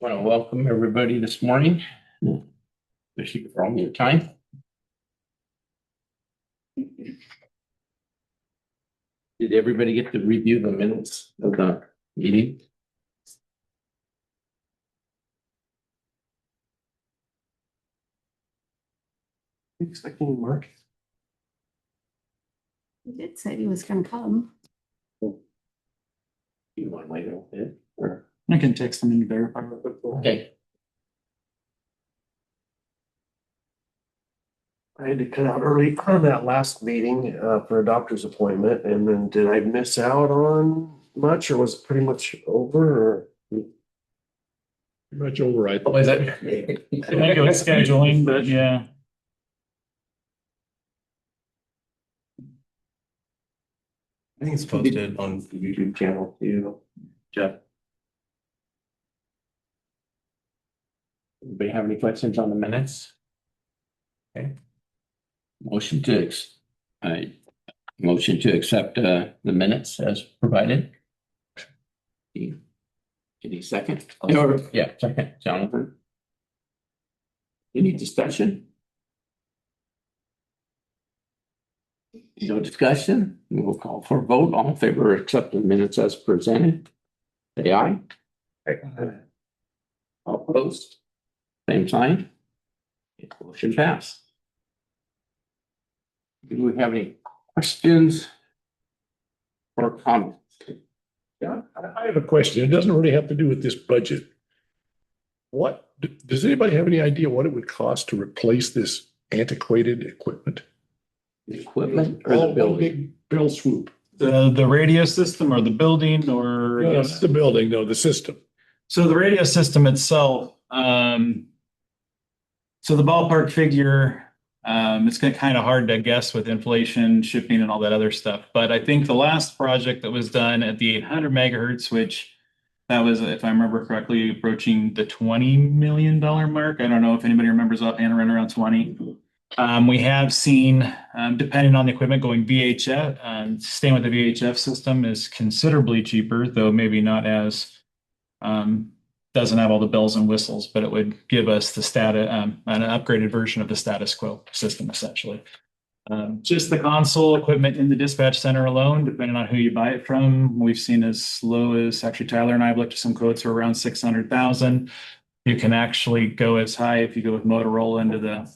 Want to welcome everybody this morning, especially for all your time. Did everybody get to review the minutes of the meeting? Expecting Mark. He did say he was gonna come. You want to wait a little bit? Or? I can text him and verify. Okay. I had to cut out early on that last meeting for a doctor's appointment, and then did I miss out on much, or was it pretty much over? Or Pretty much over, I Oh, is that? I think it was scheduling, but yeah. I think it's posted on the YouTube channel too. Jeff. Anybody have any questions on the minutes? Okay. Motion to accept the minutes as provided. Any second? Yeah, second, Jonathan. Any discussion? No discussion? We'll call for a vote. All in favor of accepting the minutes as presented? Say aye. All opposed? Same sign. Motion passed. Do we have any questions or comments? Yeah, I have a question. It doesn't really have to do with this budget. Does anybody have any idea what it would cost to replace this antiquated equipment? The equipment or the All one building? big bill swoop. The radio system or the building or No, not the building, no, the system. so the radio system itself, so the ballpark figure, it's kind of hard to guess with inflation, shipping and all that other stuff. But I think the last project that was done at the 800 megahertz, which that was, if I remember correctly, approaching the $20 million mark. I don't know if anybody remembers offhand, around 20. We have seen, depending on the equipment, going VHF, staying with the VHF system is considerably cheaper, though maybe not as, doesn't have all the bells and whistles, but it would give us the an upgraded version of the status quo system, essentially. Just the console equipment in the dispatch center alone, depending on who you buy it from, we've seen as low as, actually Tyler and I have looked at some quotes for around 600,000. You can actually go as high if you go with Motorola into the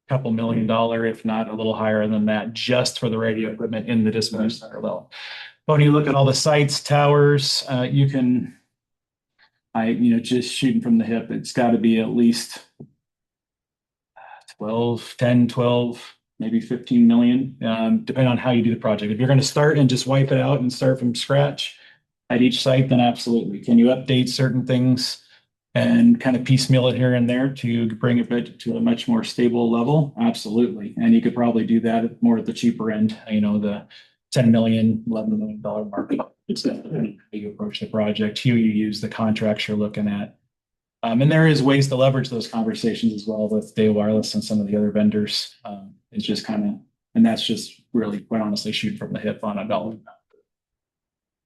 couple $1 million, if not a little higher than that, just for the radio equipment in the dispatch center alone. But when you look at all the sites, towers, you can, just shooting from the hip, it's got to be at least 10, 12, maybe 15 million, depending on how you do the project. If you're going to start and just wipe it out and start from scratch at each site, then absolutely. Can you update certain things and kind of piecemeal it here and there to bring it to a much more stable level? Absolutely. And you could probably do that more at the cheaper end, the 10 million, $11 million mark. It's definitely how you approach the project, who you use, the contracts you're looking at. And there is ways to leverage those conversations as well with Data Wireless and some of the other vendors. It's just and that's just really, quite honestly, shoot from the hip on a dollar.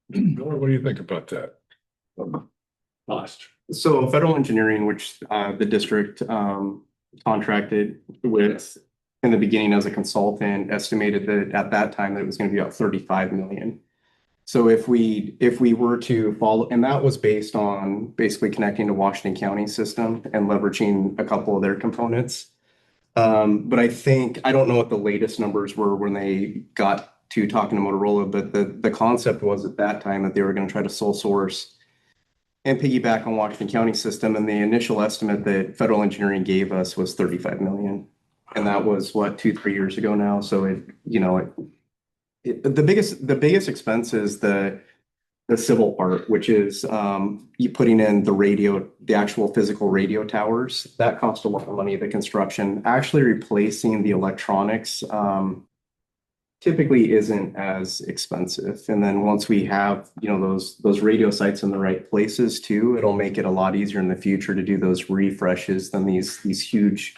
What do you think about that? Lost. So federal engineering, which the district contracted with in the beginning as a consultant, estimated that at that time that it was going to be about 35 million. So if we were to follow, and that was based on basically connecting to Washington County system and leveraging a couple of their components. But I don't know what the latest numbers were when they got to talking to Motorola, but the concept was at that time that they were going to try to sole source and piggyback on Washington County system. And the initial estimate that federal engineering gave us was 35 million. And that was 2-3 years ago now. So the biggest expense is the civil part, which is you putting in the actual physical radio towers. That cost a lot of money. The construction, actually replacing the electronics, typically isn't as expensive. And then once we have, those radio sites in the right places too, it'll make it a lot easier in the future to do those refreshes than these huge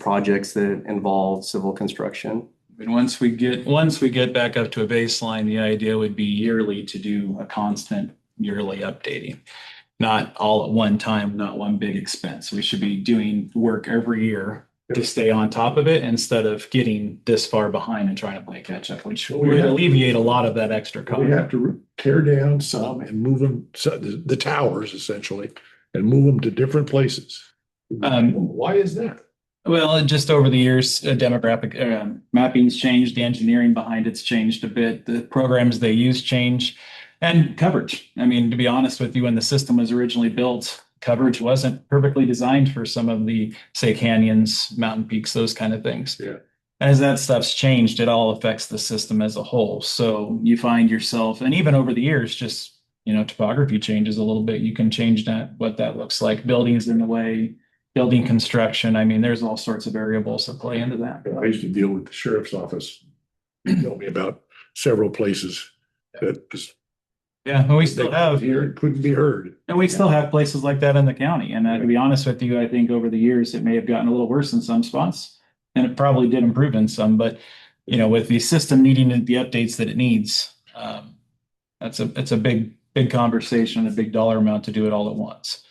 projects that involve civil construction. And once we get back up to a baseline, the idea would be yearly to do a constant yearly updating. not all at one time, not one big expense. We should be doing work every year to stay on top of it instead of getting this far behind and trying to play catch up, which would alleviate a lot of that extra cost. We have to tear down some and move them, so the towers essentially, and move them to different places. Why is that? Well, just over the years, demographic mapping's changed, the engineering behind it's changed a bit, the programs they use change, and coverage. I mean, to be honest with you, when the system was originally built, coverage wasn't perfectly designed for some of the, say, canyons, mountain peaks, those kind of things. Yeah. As that stuff's changed, it all affects the system as a whole. So you find yourself, and even over the years, just, topography changes a little bit. You can change that, what that looks like, buildings in the way, building construction. I mean, there's all sorts of variables that play into that. I used to deal with the sheriff's office. He told me about several places that just. Yeah, and we still have. Here, it couldn't be heard. And we still have places like that in the county. And to be honest with you, I think over the years, it may have gotten a little worse in some spots. And it probably did improve in some, but with the system needing the updates that it needs, it's a big conversation, a big dollar amount to do it all at once.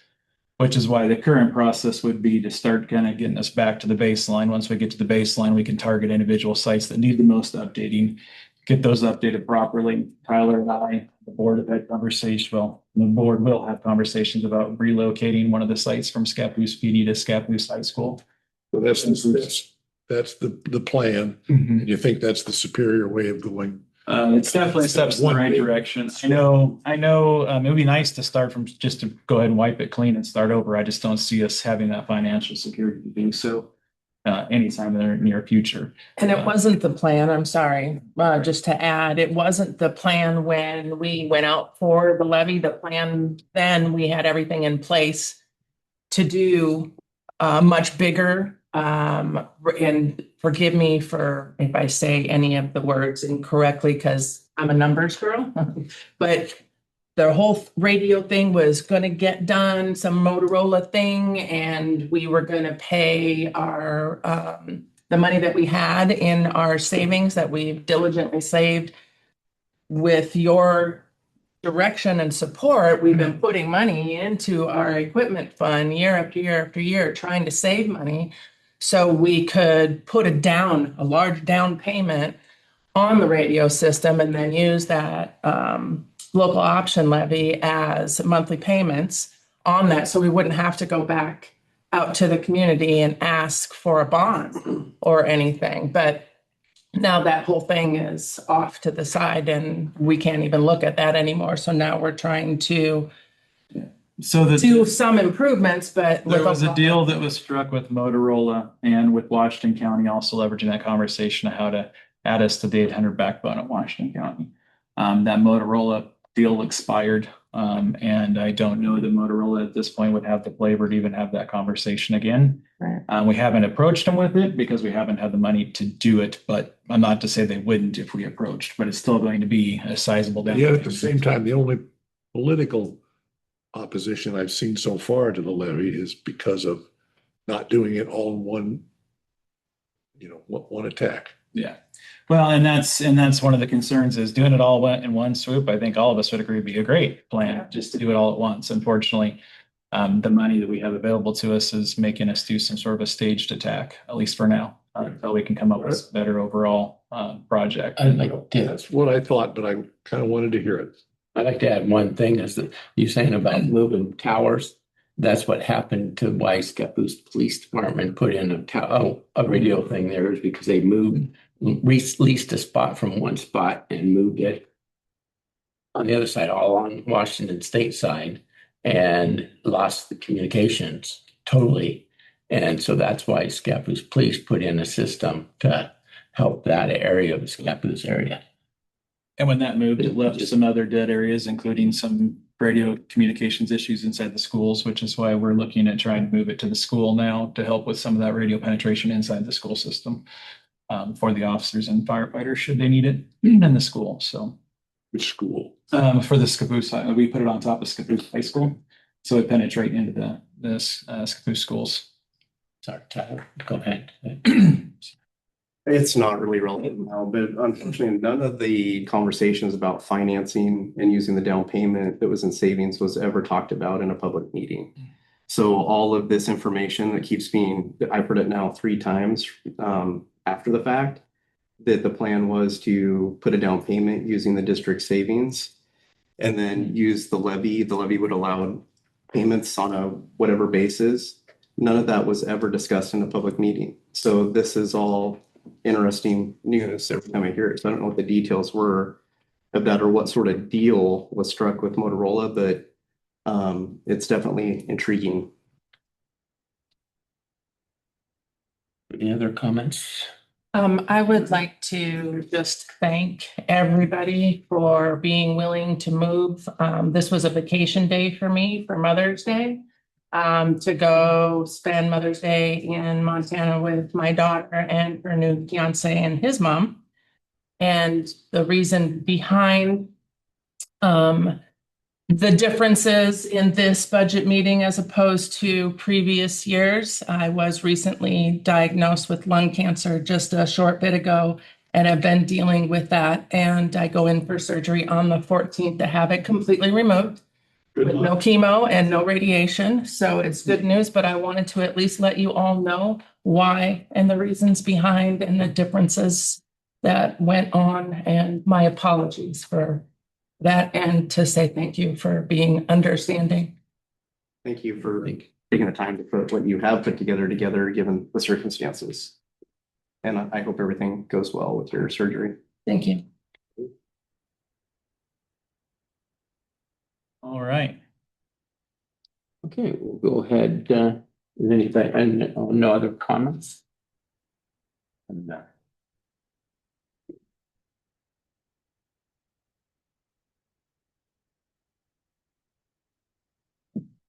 Which is why the current process would be to start kind of getting us back to the baseline. Once we get to the baseline, we can target individual sites that need the most updating, get those updated properly. Tyler and I, the board have had conversations. Well, the board will have conversations about relocating one of the sites from Scappoose PD to Scappoose High School. So that's the plan. Mm-hmm. And you think that's the superior way of going? It's definitely steps in the right direction. I know, it would be nice to start from just to go ahead and wipe it clean and start over. I just don't see us having that financial security to do so anytime in the near future. And it wasn't the plan, I'm sorry, just to add, it wasn't the plan when we went out for the levy. The plan then, we had everything in place to do much bigger. And forgive me for if I say any of the words incorrectly, because I'm a numbers girl, but the whole radio thing was going to get done, some Motorola thing, and we were going to pay our the money that we had in our savings that we've diligently saved. With your direction and support, we've been putting money into our equipment fund year after year after year, trying to save money so we could put a large down payment on the radio system and then use that local option levy as monthly payments on that. So we wouldn't have to go back out to the community and ask for a bond or anything. But now that whole thing is off to the side and we can't even look at that anymore. So now we're trying to do some improvements, but there was a deal that was struck with Motorola and with Washington County, also leveraging that conversation of how to add us to the 800 backbone at Washington County. That Motorola deal expired, and I don't know that Motorola at this point would have the flavor to even have that conversation again. Right. We haven't approached them with it because we haven't had the money to do it, but I'm not to say they wouldn't if we approached, but it's still going to be a sizable down Yet at payment. the same time, the only political opposition I've seen so far to the levy is because of not doing it all in one attack. Yeah. Well, and that's one of the concerns is doing it all in one swoop. I think all of us would agree would be a great plan just to do it all at once. Unfortunately, the money that we have available to us is making us do some sort of a staged attack, at least for now, until we can come up with a better overall project. That's what I thought, but I kind of wanted to hear it. I'd like to add one thing is that you're saying about moving towers. That's what happened to why Scappoose Police Department put in a radio thing there is because they leased a spot from one spot and moved it on the other side, all on Washington State side, and lost the communications totally. And so that's why Scappoose Police put in a system to help that area of the Scappoose area. And when that moved, it left some other dead areas, including some radio communications issues inside the schools, which is why we're looking at trying to move it to the school now to help with some of that radio penetration inside the school system for the officers and firefighters should they need it in the school. So Which school? for the Scappoose, we put it on top of Scappoose High School, so it penetrate into the Scappoose schools. Sorry, Tyler, go ahead. It's not really relevant now, but unfortunately, none of the conversations about financing and using the down payment that was in savings was ever talked about in a public meeting. So all of this information that keeps being, I've heard it now 3 times after the fact, that the plan was to put a down payment using the district savings and then use the levy. The levy would allow payments on a whatever basis. None of that was ever discussed in a public meeting. So this is all interesting news every time I hear it. So I don't know what the details were of that or what sort of deal was struck with Motorola, but it's definitely intriguing. Any other comments? I would like to just thank everybody for being willing to move. This was a vacation day for me for Mother's Day. To go spend Mother's Day in Montana with my daughter and her new fiance and his mom. And the reason behind the differences in this budget meeting as opposed to previous years. I was recently diagnosed with lung cancer just a short bit ago and have been dealing with that. And I go in for surgery on the 14th to have it completely removed with no chemo and no radiation. So it's good news, but I wanted to at least let you all know why and the reasons behind and the differences that went on. And my apologies for that, and to say thank you for being understanding. Thank you for taking the time to put what you have put together given the circumstances. And I hope everything goes well with your surgery. Thank you. All right. Okay, we'll go ahead. Is anything, and no other comments? And,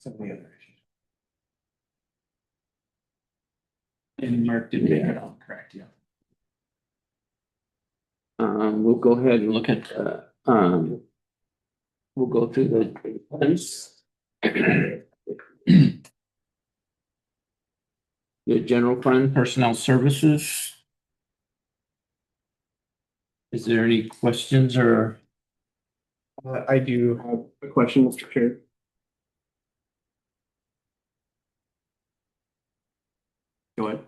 Some of the other issues. And Mark did make it all correct, yeah. we'll go ahead and look at, we'll go through the plans. The general fund, personnel services. Is there any questions or? I do have a question, Mr. Chair. Go ahead.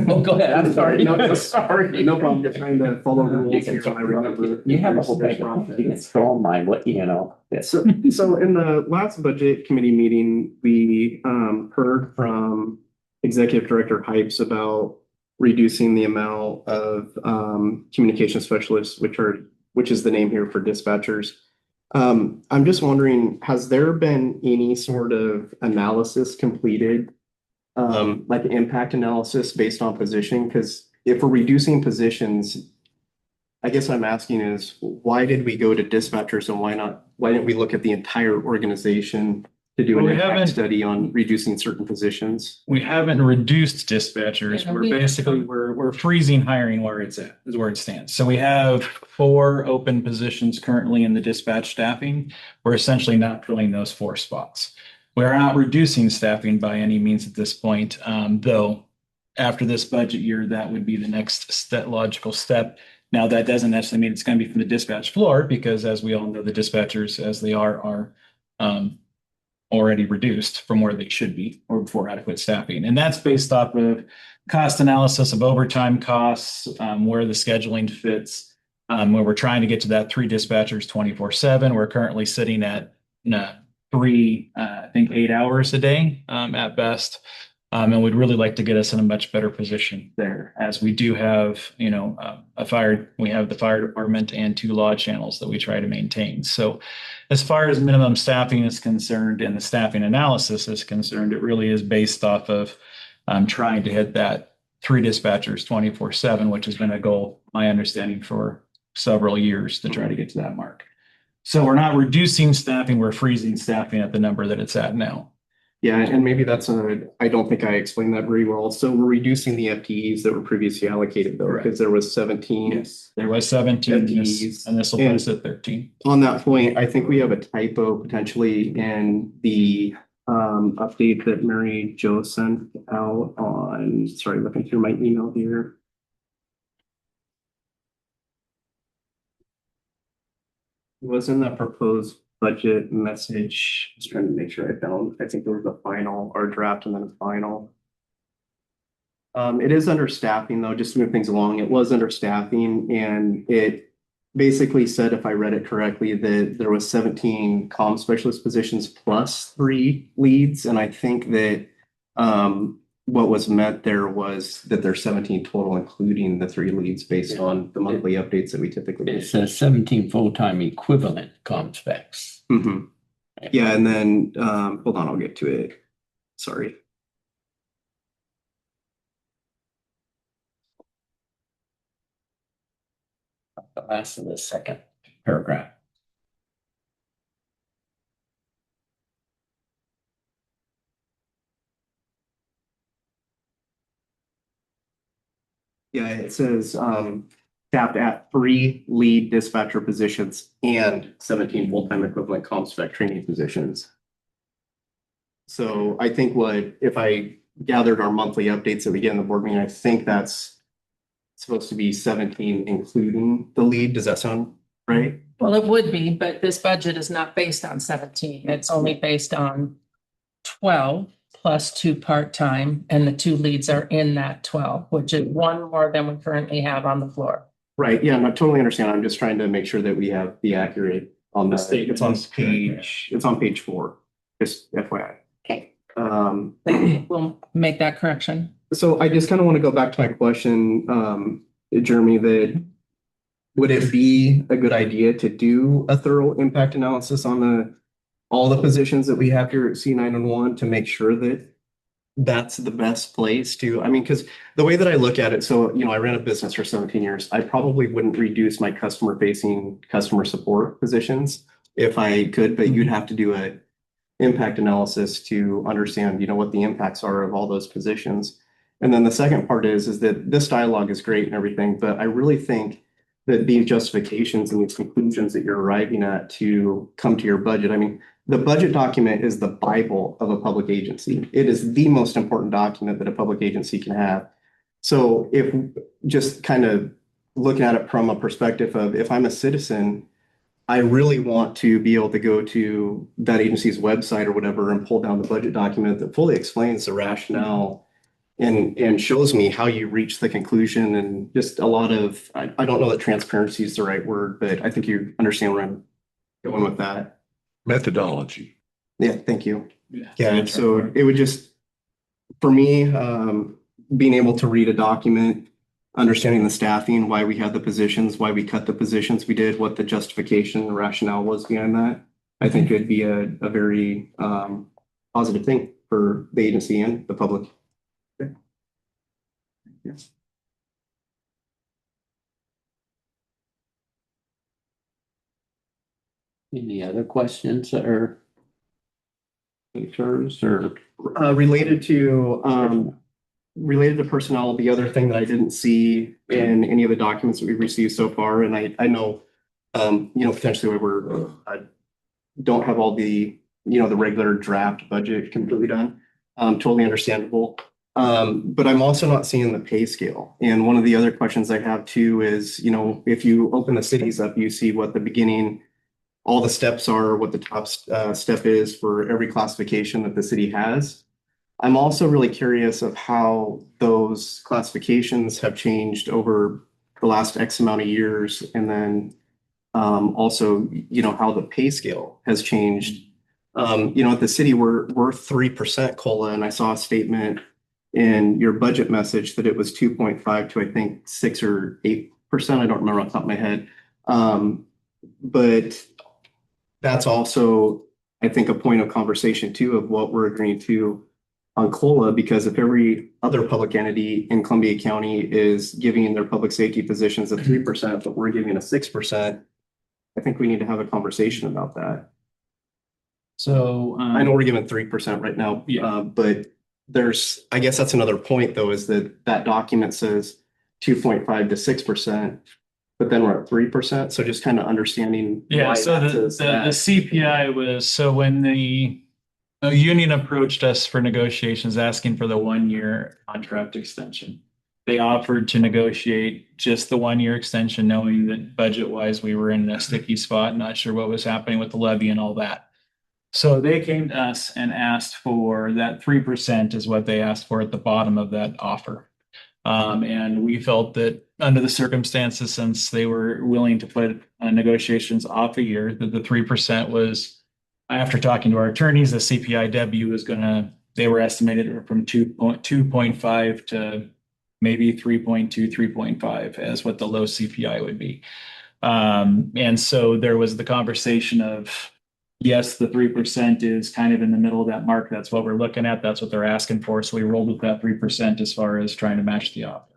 Oh, go ahead. I'm sorry. No, Sorry. no problem. Just trying to follow the rules here. So I remember. You have a whole bag of, you can throw my, what, you know. So in the last budget committee meeting, we heard from Executive Director Hypes about reducing the amount of communication specialists, which is the name here for dispatchers. I'm just wondering, has there been any sort of analysis completed, like an impact analysis based on position? Because if we're reducing positions, I guess what I'm asking is, why did we go to dispatchers and why didn't we look at the entire organization to do an Well, we impact haven't- study on reducing certain positions? We haven't reduced dispatchers. Yeah, We're basically, we're freezing hiring where it's at, is where it stands. So we have 4 open positions currently in the dispatch staffing. We're essentially not filling those 4 spots. We're not reducing staffing by any means at this point, though after this budget year, that would be the next logical step. Now, that doesn't necessarily mean it's going to be from the dispatch floor, because as we all know, the dispatchers, as they are already reduced from where they should be or before adequate staffing. And that's based off of cost analysis of overtime costs, where the scheduling fits, where we're trying to get to that 3 dispatchers 24/7. We're currently sitting at 3, I think 8 hours a day at best. And we'd really like to get us in a much better position there, as we do have, we have the fire department and 2 law channels that we try to maintain. So as far as minimum staffing is concerned and the staffing analysis is concerned, it really is based off of trying to hit that 3 dispatchers 24/7, which has been a goal, my understanding, for several years to try to get to that mark. So we're not reducing staffing, we're freezing staffing at the number that it's at now. Yeah, and maybe I don't think I explained that very well. So we're reducing the FTEs that were previously allocated though, Correct. because there was 17. Yes, there was 17 FTEs. and this will put us at 13. On that point, I think we have a typo potentially in the update that Mary Jo sent out on, sorry, looking through my email here. was in the proposed budget message. Just trying to make sure I found, I think there was a final or draft and then a final. It is under staffing though, just to move things along. It was under staffing and it basically said, if I read it correctly, that there was 17 comm specialist positions plus 3 leads. And I think that what was meant there was that there's 17 total, including the 3 leads based on the monthly updates that we typically It do. says 17 full-time equivalent comm specs. Mhm. Yeah, and then hold on, I'll get to it. Sorry. The last of the second paragraph. Yeah, it says capped at 3 lead dispatcher positions and 17 full-time equivalent comm spec training positions. So I think if I gathered our monthly updates that we get in the board meeting, I think that's supposed to be 17, including the lead. Does that sound right? Well, it would be, but this budget is not based on 17. It's only based on 12 plus 2 part-time, and the 2 leads are in that 12, which is 1 more than we currently have on the floor. Right, yeah, I totally understand. I'm just trying to make sure that we have the accurate on the statement it's on is correct, yeah. it's on page 4, just FYI. Okay. We'll make that correction. So I just kind of want to go back to my question, Jeremy, that would it be a good idea to do a thorough impact analysis on all the positions that we have here at C911 to make sure that that's the best place to, I mean, because the way that I look at it, so, I ran a business for 17 years. I probably wouldn't reduce my customer support positions if I could, but you'd have to do a impact analysis to understand, what the impacts are of all those positions. And then the second part is that this dialogue is great and everything, but I really think that these justifications and these conclusions that you're arriving at to come to your budget, I mean, the budget document is the Bible of a public agency. It is the most important document that a public agency can have. So if just kind of looking at it from a perspective of if I'm a citizen, I really want to be able to go to that agency's website or whatever and pull down the budget document that fully explains the rationale and shows me how you reach the conclusion and just a lot of, I don't know that transparency is the right word, but I think you understand where I'm going with that. Methodology. Yeah, thank you. Yeah, so it would just, for me, being able to read a document, understanding the staffing, why we had the positions, why we cut the positions we did, what the justification and rationale was behind that, I think it'd be a very positive thing for the agency and the public. Okay. Yes. Any other questions or pictures or? Related to personnel, the other thing that I didn't see in any of the documents that we've received so far, and I know, potentially we're don't have all the, the regular draft budget completely done. Totally understandable. But I'm also not seeing the pay scale. And one of the other questions I have too is, if you open the cities up, you see what the beginning, all the steps are, what the top step is for every classification that the city has. I'm also really curious of how those classifications have changed over the last X amount of years. And then also, how the pay scale has changed. At the city, we're 3% COLA. And I saw a statement in your budget message that it was 2.5 to, I think, 6 or 8%. I don't remember off the top of my head. But that's also, I think, a point of conversation too of what we're agreeing to on COLA, because if every other public entity in Columbia County is giving their public safety positions a 3%, but we're giving a 6%, I think we need to have a conversation about that. So I know we're giving 3% right now, but I guess that's another point though, is that document says 2.5 to 6%, but then we're at 3%. So just kind of understanding. Yeah, why so that the says that. CPI was, so when the union approached us for negotiations, asking for the 1-year contract extension. They offered to negotiate just the 1 year extension, knowing that budget wise, we were in a sticky spot, not sure what was happening with the levy and all that. So they came to us and asked for that 3% is what they asked for at the bottom of that offer. And we felt that under the circumstances, since they were willing to put negotiations off a year, that the 3% was, after talking to our attorneys, the CPIW was gonna, they were estimated from 2.5 to maybe 3.2, 3.5 as what the low CPI would be. And so there was the conversation of, yes, the 3% is kind of in the middle of that mark. That's what we're looking at. That's what they're asking for. So we rolled with that 3% as far as trying to match the offer.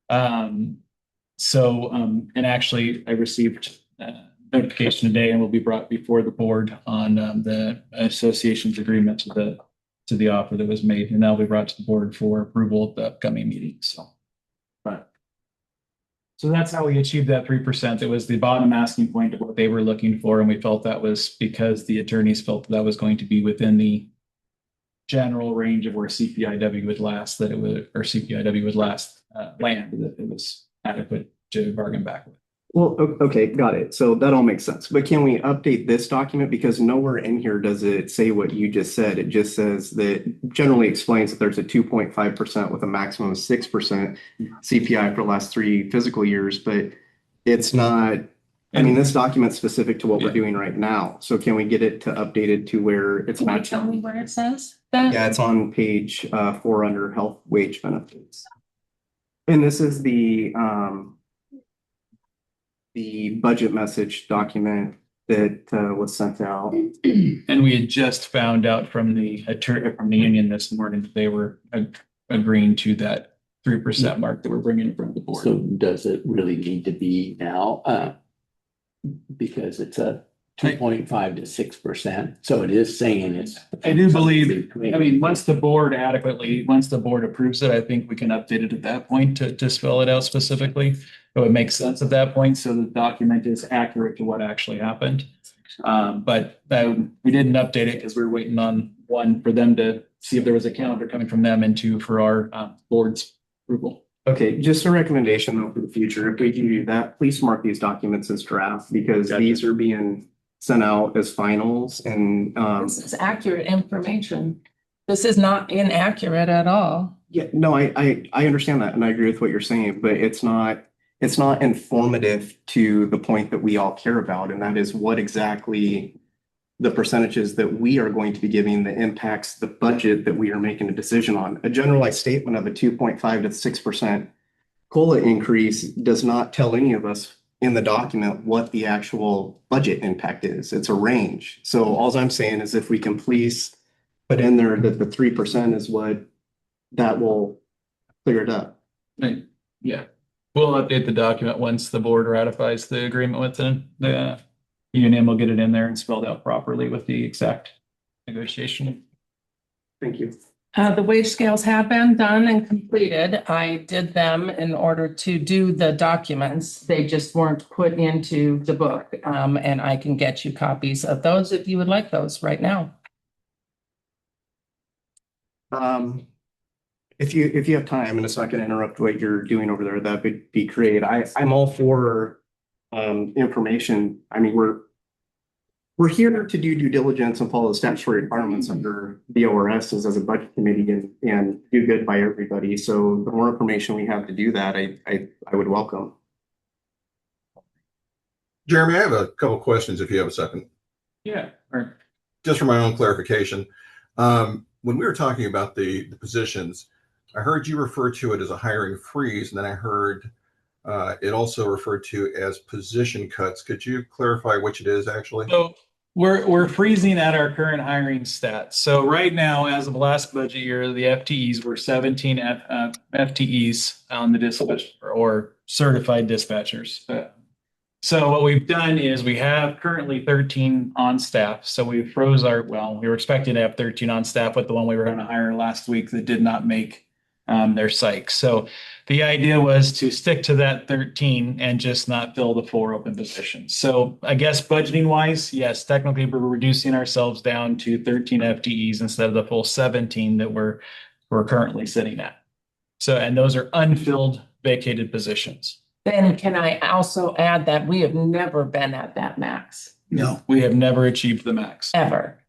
And actually I received notification today and will be brought before the board on the association's agreement to the offer that was made, and that'll be brought to the board for approval at the upcoming meeting. So that's how we achieved that 3%. It was the bottom asking point of what they were looking for, and we felt that was because the attorneys felt that was going to be within the general range of where CPIW would last, that it would, or CPIW would last land, that it was adequate to bargain back with. Well, okay, got it. So that all makes sense. But can we update this document? Because nowhere in here does it say what you just said. It just says that generally explains that there's a 2.5% with a maximum of 6% CPI for the last 3 fiscal years, but it's not, I mean, this document's specific to what we're doing right now. So can we get it to updated to where it's Can you matched? tell me where it says that? Yeah, it's on page 4 under health wage benefits. And this is the budget message document that was sent out. And we had just found out from the union this morning that they were agreeing to that 3% mark that we're bringing in front of the board. So does it really need to be now? Because it's a 2.5 to 6%. So it is saying it's. I do believe, I mean, once the board approves it, I think we can update it at that point to spell it out specifically. It would make sense at that point, so the document is accurate to what actually happened. But we didn't update it because we were waiting on, one, for them to see if there was a calendar coming from them, and two, for our board's approval. Okay, just a recommendation though for the future, if we can do that, please mark these documents as draft, because Gotcha. these are being sent out as finals, and This is accurate information. This is not inaccurate at all. yeah, no, I understand that, and I agree with what you're saying, but it's not informative to the point that we all care about, and that is what exactly the percentages that we are going to be giving that impacts the budget that we are making a decision on. A generalized statement of a 2.5 to 6% COLA increase does not tell any of us in the document what the actual budget impact is. It's a range. So all I'm saying is if we can please put in there that the 3% is what that will clear it up. Right. Yeah, we'll update the document once the board ratifies the agreement with the union. We'll get it in there and spelled out properly with the exact negotiation. Thank you. The wage scales have been done and completed. I did them in order to do the documents. They just weren't put into the book. And I can get you copies of those if you would like those right now. If you have time, and it's not gonna interrupt what you're doing over there, that would be great. I'm all for information. I mean, we're here to do due diligence and follow the statutory requirements under the ORS as a budget committee and do good by everybody. So the more information we have to do that, I would welcome. Jeremy, I have a couple questions if you have a second. Yeah. Or Just for my own clarification. When we were talking about the positions, I heard you refer to it as a hiring freeze, and then I heard it also referred to as position cuts. Could you clarify which it is actually? So we're freezing at our current hiring stats. So right now, as of last budget year, the FTEs were 17 FTEs on the dispatch or certified dispatchers. So what we've done is we have currently 13 on staff. So we froze we were expecting to have 13 on staff with the one we were going to hire last week that did not make their psych. So the idea was to stick to that 13 and just not fill the 4 open positions. So I guess budgeting wise, yes, technically we're reducing ourselves down to 13 FTEs instead of the full 17 that we're currently sitting at. So, and those are unfilled vacated positions. Then can I also add that we have never been at that max, No. We have never achieved the max. ever.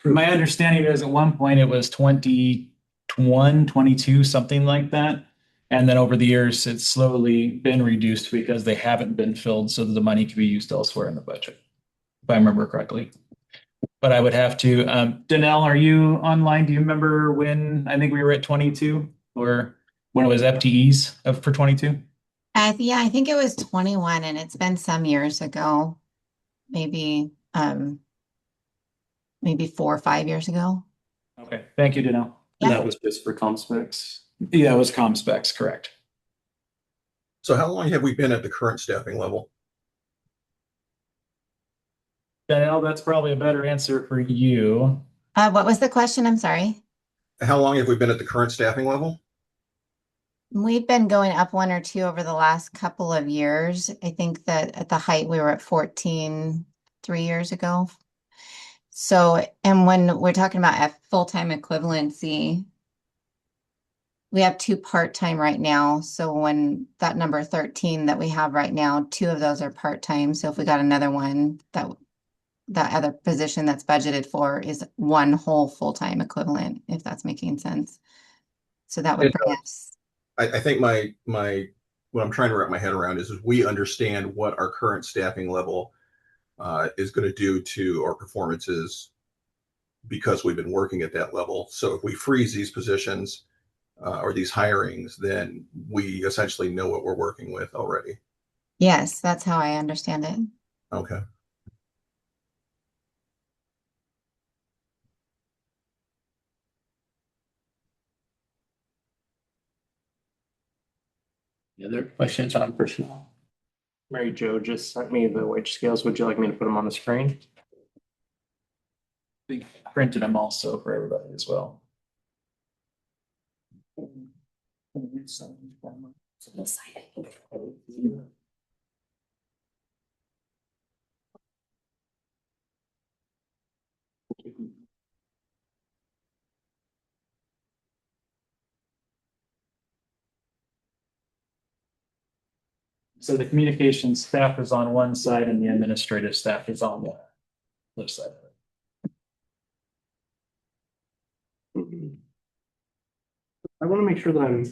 My understanding is at one point it was 21, 22, something like that. And then over the years, it's slowly been reduced because they haven't been filled so that the money can be used elsewhere in the budget, if I remember correctly. But I would have to, Danelle, are you online? Do you remember when, I think we were at 22 or when it was FTEs for 22? Yeah, I think it was 21 and it's been some years ago. Maybe 4 or 5 years ago. Okay, thank you, Danelle. And that was just for ComSpecs. Yeah, it was ComSpecs, correct. So how long have we been at the current staffing level? Danelle, that's probably a better answer for you. What was the question? I'm sorry. How long have we been at the current staffing level? We've been going up 1 or 2 over the last couple of years. I think that at the height we were at 14 3 years ago. So, and when we're talking about a full-time equivalency, we have 2 part-time right now. So when that number 13 that we have right now, 2 of those are part-time. So if we got another one, that other position that's budgeted for is 1 whole full-time equivalent, if that's making sense. So that would bring us. I think my what I'm trying to wrap my head around is we understand what our current staffing level is going to do to our performances because we've been working at that level. So if we freeze these positions or these hirings, then we essentially know what we're working with already. Yes, that's how I understand it. Okay. Any other questions on personnel? Mary Jo just sent me the wage scales. Would you like me to put them on the screen? We printed them also for everybody as well. So the communications staff is on one side and the administrative staff is on the other side of it. I want to make sure that I'm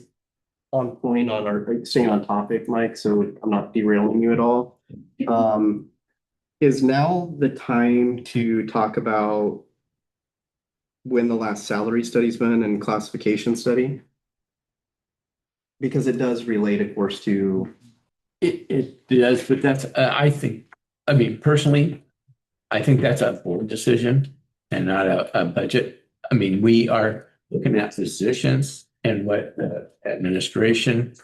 on point on our, staying on topic, Mike, so I'm not derailing you at all. Is now the time to talk about when the last salary study's been and classification study? Because it does relate, of course, to. It does, but that's, I mean, personally, I think that's a board decision and not a budget. I mean, we are looking at positions and what the administration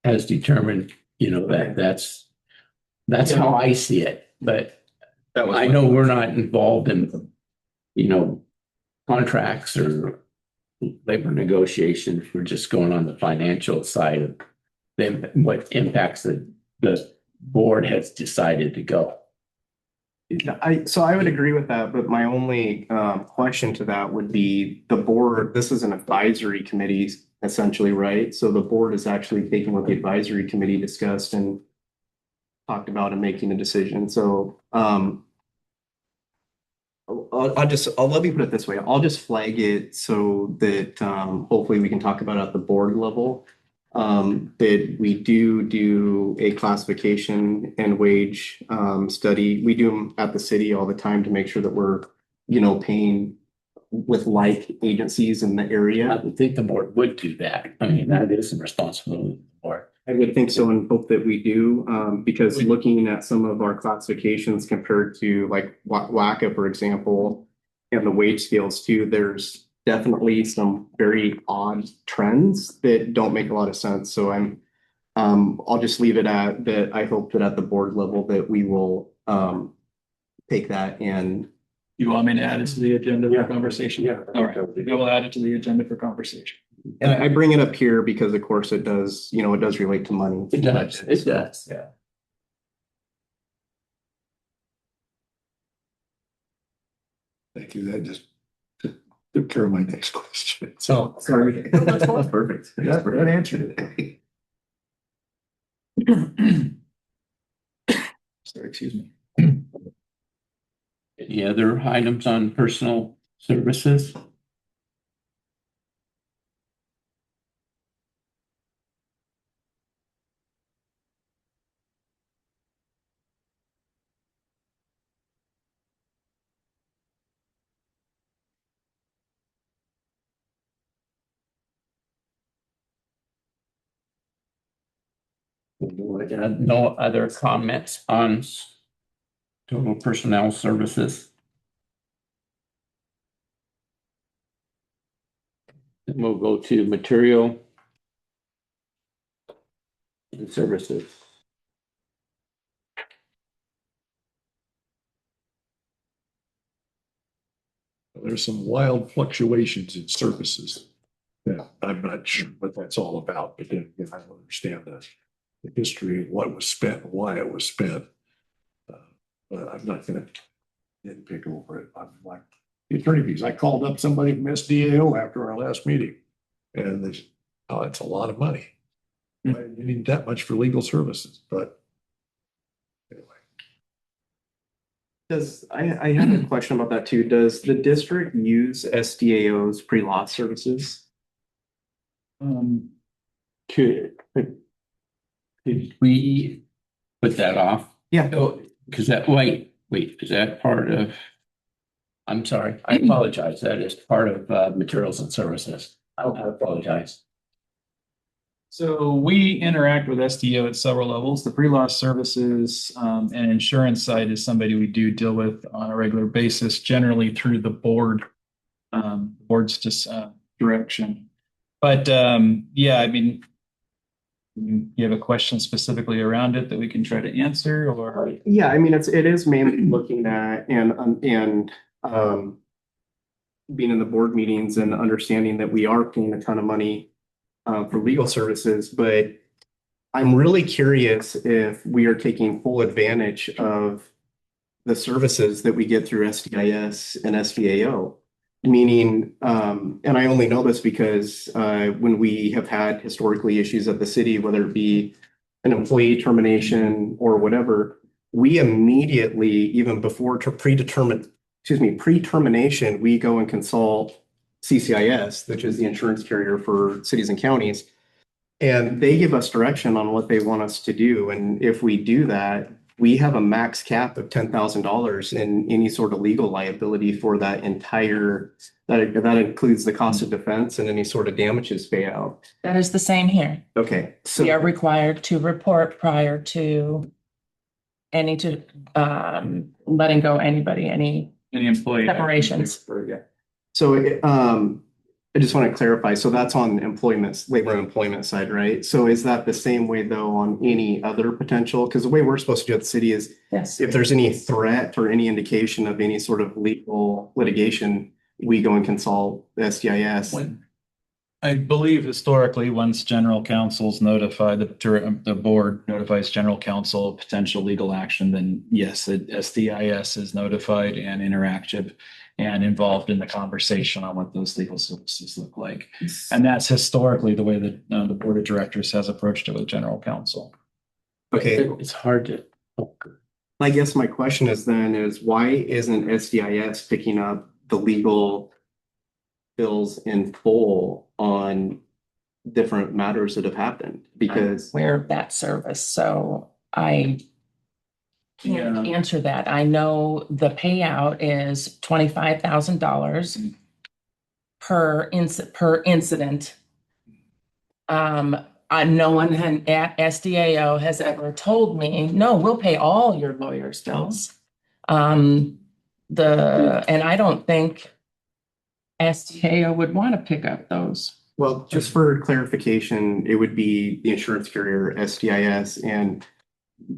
has determined, that's how I see it. But I know we're not involved in, contracts or labor negotiations. We're just going on the financial side of them, what impacts the board has decided to go. So I would agree with that, but my only question to that would be the board, this is an advisory committee essentially, right? So the board is actually taking what the advisory committee discussed and talked about and making a decision. So I'll let me put it this way. I'll just flag it so that hopefully we can talk about it at the board level. That we do a classification and wage study. We do them at the city all the time to make sure that we're, paying with like agencies in the I area. would think the board would do that. I mean, that is a responsibility of the board. I would think so and hope that we do, because looking at some of our classifications compared to like WACA, for example, and the wage scales too, there's definitely some very odd trends that don't make a lot of sense. So I'll just leave it at that. I hope that at the board level that we will take that and. You want me to add it to the agenda for conversation? Yeah. All right, we will add it to the agenda for conversation. And I bring it up here because of course it does, it does relate to money. It does. It does. Yeah. Thank you. That just took care of my next question. So, Sorry. That's perfect. That answered it. Sorry, excuse me. any other items on personal services? No other comments on total personnel services? Then we'll go to material and services. There's some wild fluctuations in services. Yeah, I'm not sure what that's all about, but then again, I don't understand the history of what was spent, and why it was spent. But I'm not gonna nitpick over it. I'm like, the attorney fees, I called up somebody from SDAO after our last meeting. And they, oh, it's a lot of money. Why do you need that much for legal services? But anyway. I have a question about that too. Does the district use SDAO's pre-law services? Could we put that off? Yeah. Because wait, is that part of? I'm sorry, I apologize. That is part of materials and services. I apologize. So we interact with SDO at several levels. The pre-law services and insurance side is somebody we do deal with on a regular basis, generally through the board's just direction. But yeah, I mean, you have a question specifically around it that we can try to answer, or? Yeah, I mean, it is mainly looking at being in the board meetings and understanding that we are paying a ton of money for legal services, but I'm really curious if we are taking full advantage of the services that we get through SDIS and SDAO. Meaning, and I only know this because when we have had historically issues at the city, whether it be an employee termination or whatever, we immediately, even before pre-termination, we go and consult CCIS, which is the insurance carrier for cities and counties. And they give us direction on what they want us to do. And if we do that, we have a max cap of $10,000 in any sort of legal liability for that entire, that includes the cost of defense and any sort of damages payout. That is the same here. Okay. We are required to report prior to letting go anybody, any employee separations. So I just want to clarify. So that's on labor and employment side, right? So is that the same way though on any other potential? Because the way we're supposed to do at the city is Yes. if there's any threat or any indication of any sort of legal litigation, we go and consult the SDIS. I believe historically, once general counsel's notified, the board notifies general counsel of potential legal action, then yes, the SDIS is notified and interactive and involved in the conversation on what those legal services look like. And that's historically the way that the board of directors has approached it with general counsel. Okay. It's hard to. I guess my question is why isn't SDIS picking up the legal bills in full on different matters that have happened? Because I'm aware of that service, so I can't answer that. I know the payout is $25,000 per incident. No one at SDAO has ever told me, no, we'll pay all your lawyers' bills. And I don't think SDAO would want to pick up those. well, just for clarification, it would be the insurance carrier SDIS, and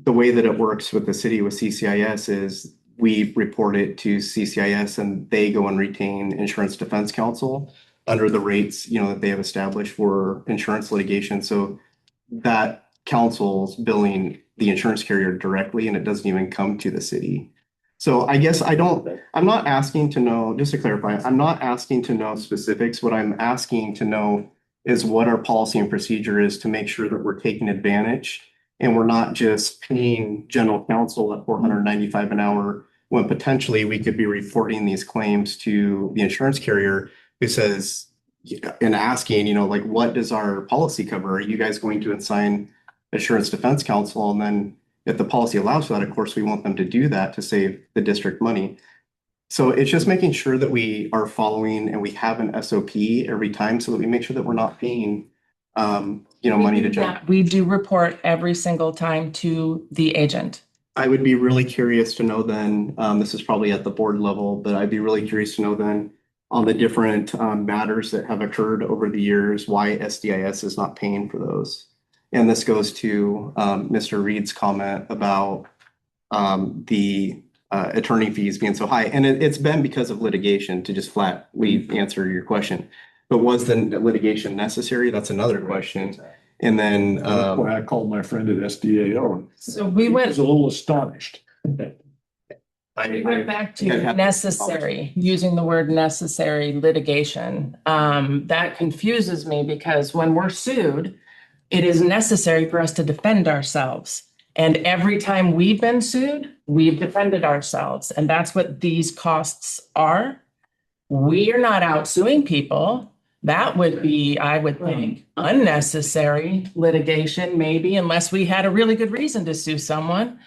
the way that it works with the city with CCIS is we report it to CCIS and they go and retain insurance defense counsel under the rates, that they have established for insurance litigation. So that counsel's billing the insurance carrier directly and it doesn't even come to the city. So I guess I'm not asking to know, just to clarify, I'm not asking to know specifics. What I'm asking to know is what our policy and procedure is to make sure that we're taking advantage and we're not just paying general counsel at $495 an hour when potentially we could be reporting these claims to the insurance carrier who says, and asking, like, what does our policy cover? Are you guys going to assign insurance defense counsel? And then if the policy allows for that, of course, we want them to do that to save the district money. So it's just making sure that we are following and we have an SOP every time so that we make sure that we're not paying, money to general. We do report every single time to the agent. I would be really curious to know then, this is probably at the board level, but I'd be really curious to know then on the different matters that have occurred over the years, why SDIS is not paying for those. And this goes to Mr. Reed's comment about the attorney fees being so high. And it's been because of litigation, to just flatly answer your question. But was the litigation necessary? That's another question. And then That's why I called my friend at SDAO. So we He went. was a little astonished. We went back to necessary, using the word necessary litigation. That confuses me because when we're sued, it is necessary for us to defend ourselves. And every time we've been sued, we've defended ourselves. And that's what these costs are. We are not out suing people. That would be, I would think, unnecessary litigation, maybe, unless we had a really good reason to sue someone.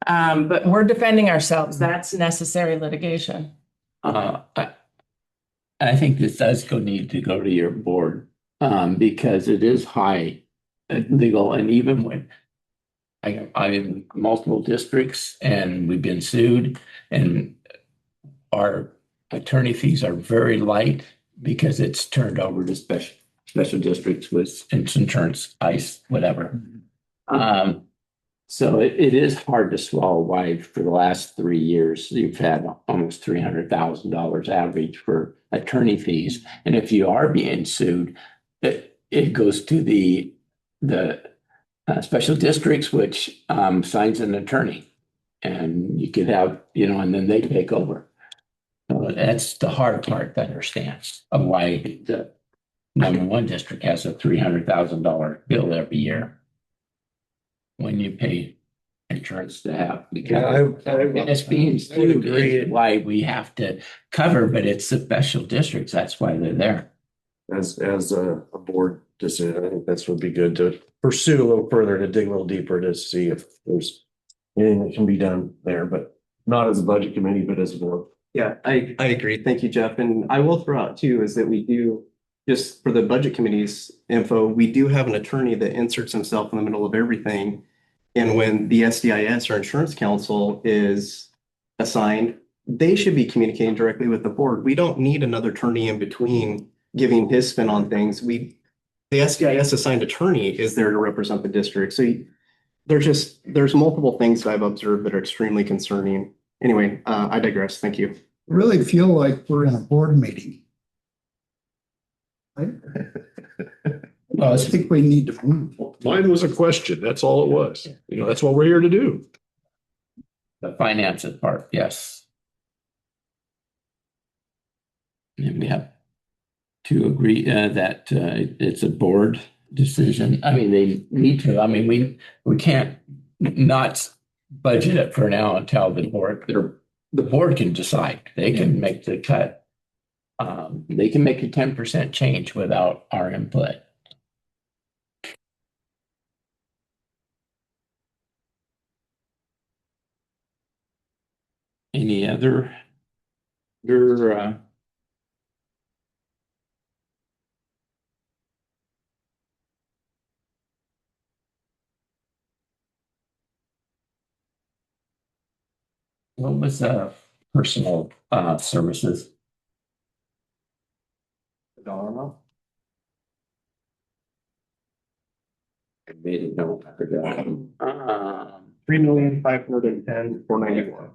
But we're defending ourselves. That's necessary litigation. I think this does need to go to your board, because it is high legal, and even when I'm in multiple districts and we've been sued, and our attorney fees are very light because it's turned over to special districts with insurance, ICE, whatever. So it is hard to swallow why for the last 3 years you've had almost $300,000 average for attorney fees. And if you are being sued, it goes to the special districts, which signs an attorney, and you could have, and then they take over. So that's the hard part to understand of why the number one district has a $300,000 bill every year when you pay insurance to have. Because and it's being sued is why we have to cover, but it's the special districts. That's why they're there. As a board decision, I think this would be good to pursue a little further, to dig a little deeper to see if there's anything that can be done there, but not as a budget committee, but as a board. Yeah, I agree. Thank you, Jeff. And I will throw out too, is that we do, just for the budget committee's info, we do have an attorney that inserts himself in the middle of everything. And when the SDIS or insurance counsel is assigned, they should be communicating directly with the board. We don't need another attorney in between giving his spin on things. The SDIS assigned attorney is there to represent the district. So there's multiple things that I've observed that are extremely concerning. Anyway, I digress. Thank you. Really feel like we're in a board meeting. Well, I think we need to move. Mine was a question. That's all it was. That's what we're here to do. the finances part, yes. And we have to agree that it's a board decision. I mean, they need to. I mean, we can't not budget it for now until the board can decide. They can make the cut. They can make a 10% change without our input. Any other? What was personal services? The dollar amount? I made a note. I forgot. 3,510,491.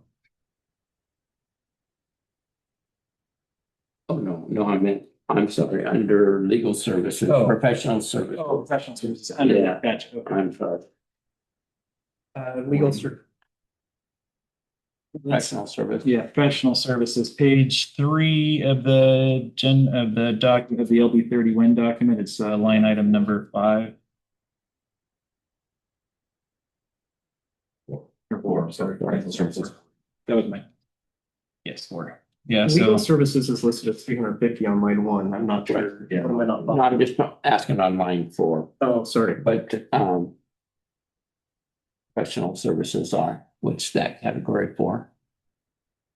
Oh, no, I'm sorry, under legal services, Oh. professional services. Oh, professional services. Yeah. Gotcha. Okay. I'm sorry. Legal Professional service. Yeah, professional services, page 3 of the of the LD 30 win document. It's line item number 5. Or 4, sorry. Professional services. That was my. Yes, 4. Yeah, Legal so services is listed at 350 on line 1. I'm not sure. Yeah. What am I not? No, I'm just not asking on line 4, Oh, sorry. but, professional services are, what's that category for?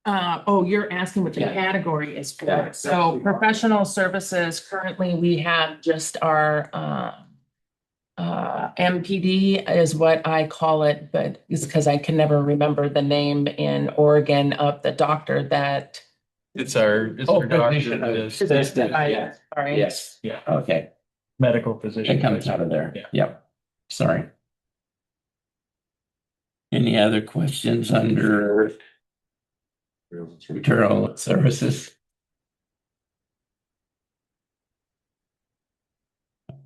You're asking what the Yeah. category is Yeah. for. So professional services, currently we have just our, MPD is what I call it, but it's because I can never remember the name in Oregon of the doctor that. it's our Physician doctor, assistant, yeah. Sorry. Yes, Yeah. okay, medical physician. it comes out of there, Yeah. yep, sorry. Any other questions under material services?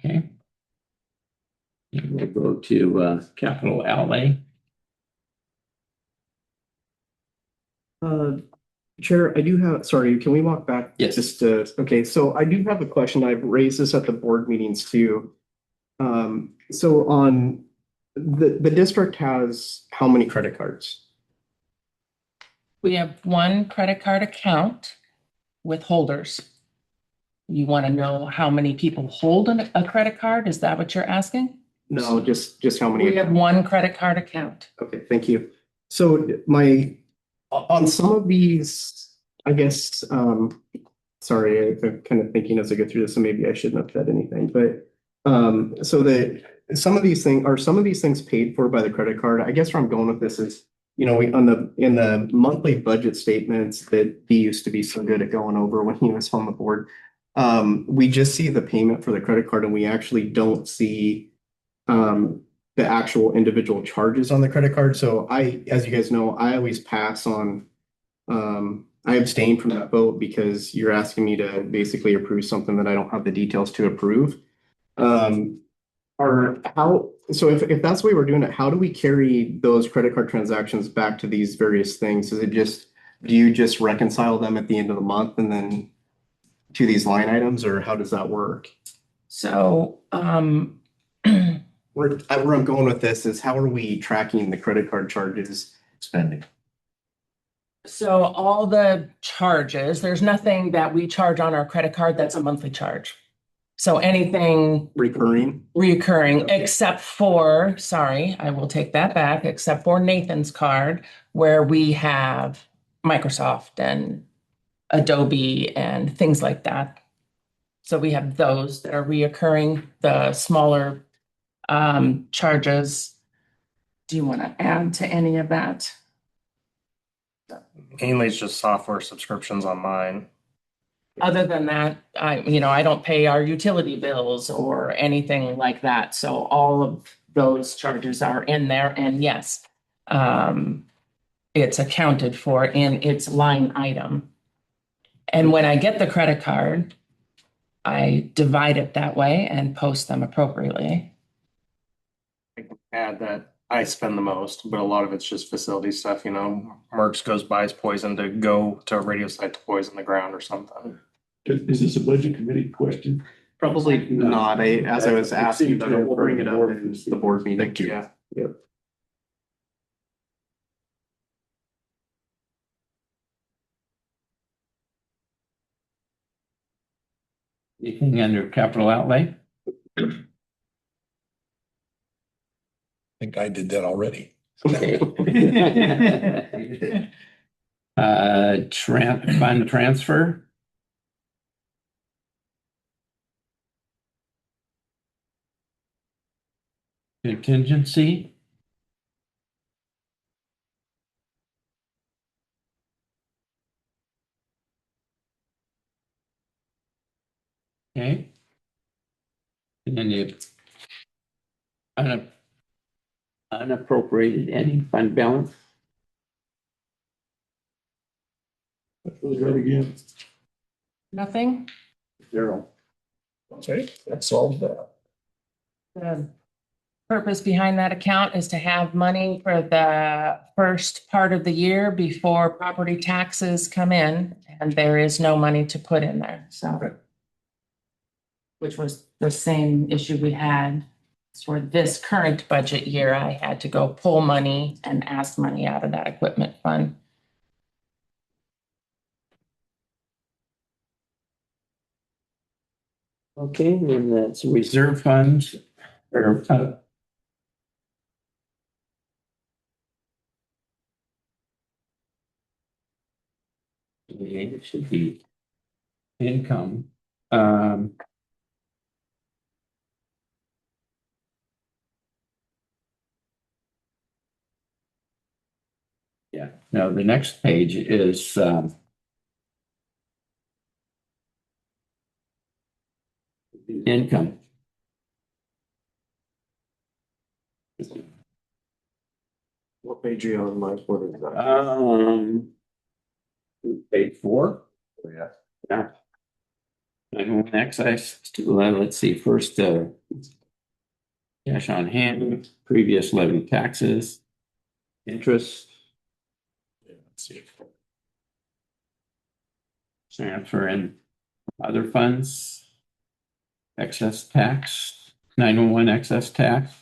Okay. We'll go to capital outlay. Chair, I do have, sorry, can we walk back? Yes. Just okay, so I do have a question. I've raised this at the board meetings too. So on the district has how many credit cards? We have one credit card account with holders. You want to know how many people hold a credit card? Is that what you're asking? No, just how many? We have one credit card account. Okay, thank you. So on some of these, I guess, sorry, I'm kind of thinking as I go through this, so maybe I shouldn't have said anything, but so some of these things paid for by the credit card. I guess where I'm going with this is, we in the monthly budget statements that he used to be so good at going over when he was on the board. We just see the payment for the credit card and we actually don't see the actual individual charges on the credit card. So as you guys know, I always pass on, I abstain from that vote because you're asking me to basically approve something that I don't have the details to approve. So if that's the way we're doing it, how do we carry those credit card transactions back to these various things? Do you just reconcile them at the end of the month and then to these line items, or how does that work? So, Where I'm going with this is how are we tracking the credit card charges? Spending. so all the charges, there's nothing that we charge on our credit card that's a monthly charge. So anything Recurring? reoccurring, except for, sorry, I will take that back, except for Nathan's card, where we have Microsoft and Adobe and things like that. So we have those that are reoccurring, the smaller charges. Do you want to add to any of that? Mainly it's just software subscriptions on mine. Other than that, I don't pay our utility bills or anything like that. So all of those charges are in there, and yes, it's accounted for in its line item. And when I get the credit card, I divide it that way and post them appropriately. I can add that I spend the most, but a lot of it's just facility stuff, Merck's goes buys poison to go to a radio site to poison the ground or something. Is this a budget committee question? Probably not. As I was asking, but we'll bring it up in the board meeting. Thank you. Yeah. Yep. Anything under capital outlay? I think I did that already. Okay. Fund transfer? Contingency? Okay. And then you unappropriated ending fund balance? What was that again? Nothing? Zero. Okay, that solves that. Good. purpose behind that account is to have money for the first part of the year before property taxes come in, and there is no money to put in there, so. Which was the same issue we had for this current budget year. I had to go pull money and ask money out of that equipment fund. Okay, and that's reserve funds or it should be income. Yeah, no, the next page is income. What page are you on, Mike? What is that? Page 4. Oh, yeah. Yeah. And excise, let's see, first, cash on hand, previous levy taxes, interest. Yeah, let's see. Transfer in other funds. Excess tax, 901 excess tax.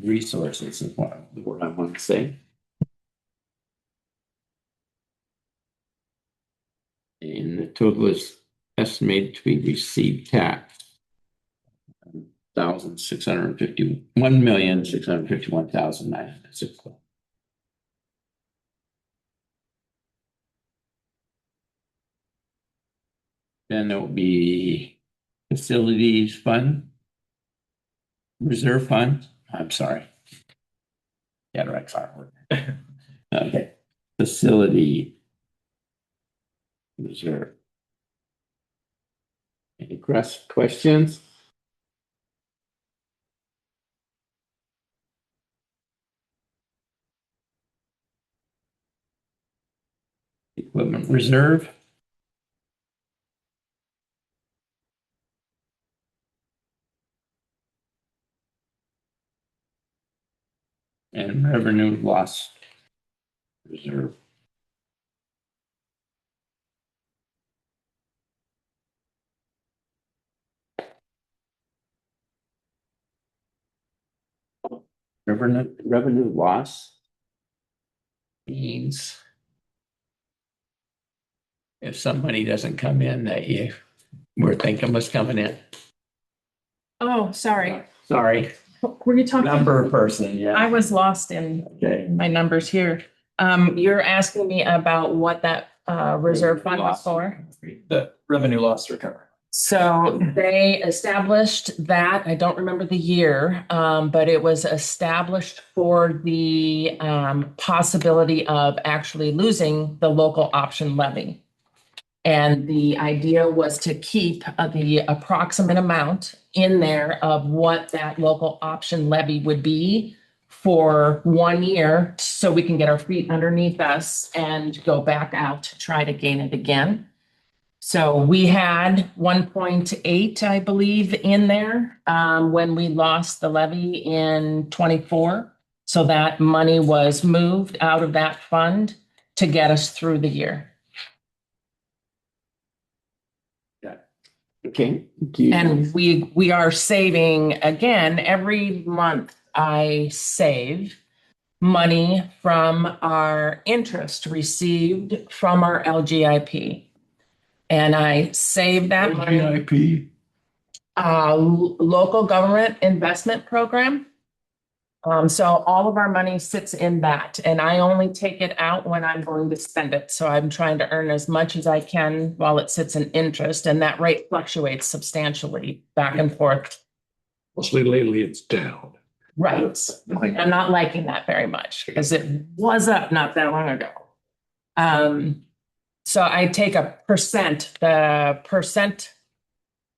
Resources is what I want to say. And the total is estimated to be received tax. 1,651,960. Then there will be facilities fund, reserve fund. I'm sorry. Cataracts aren't working. Okay, facility reserve. Any questions? Equipment reserve. And revenue loss reserve. Revenue loss means if somebody doesn't come in that you were thinking was coming in. Oh, sorry. Sorry, Were you talking? number person, yeah. I was lost in Okay. my numbers here. You're asking me about what that reserve fund was for? The revenue loss recovery. So they established that, I don't remember the year, but it was established for the possibility of actually losing the local option levy. And the idea was to keep the approximate amount in there of what that local option levy would be for 1 year, so we can get our feet underneath us and go back out to try to gain it again. So we had 1.8, I believe, in there when we lost the levy in 24. So that money was moved out of that fund to get us through the year. Okay. And we are saving, again, every month I save money from our interest received from our LGIP. And I save that money. VIP. Local government investment program. So all of our money sits in that, and I only take it out when I'm going to spend it. So I'm trying to earn as much as I can while it sits in interest, and that rate fluctuates substantially back and forth. Mostly lately it's down. Right. I'm not liking that very much because it was up not that long ago. So I take a percent, the percent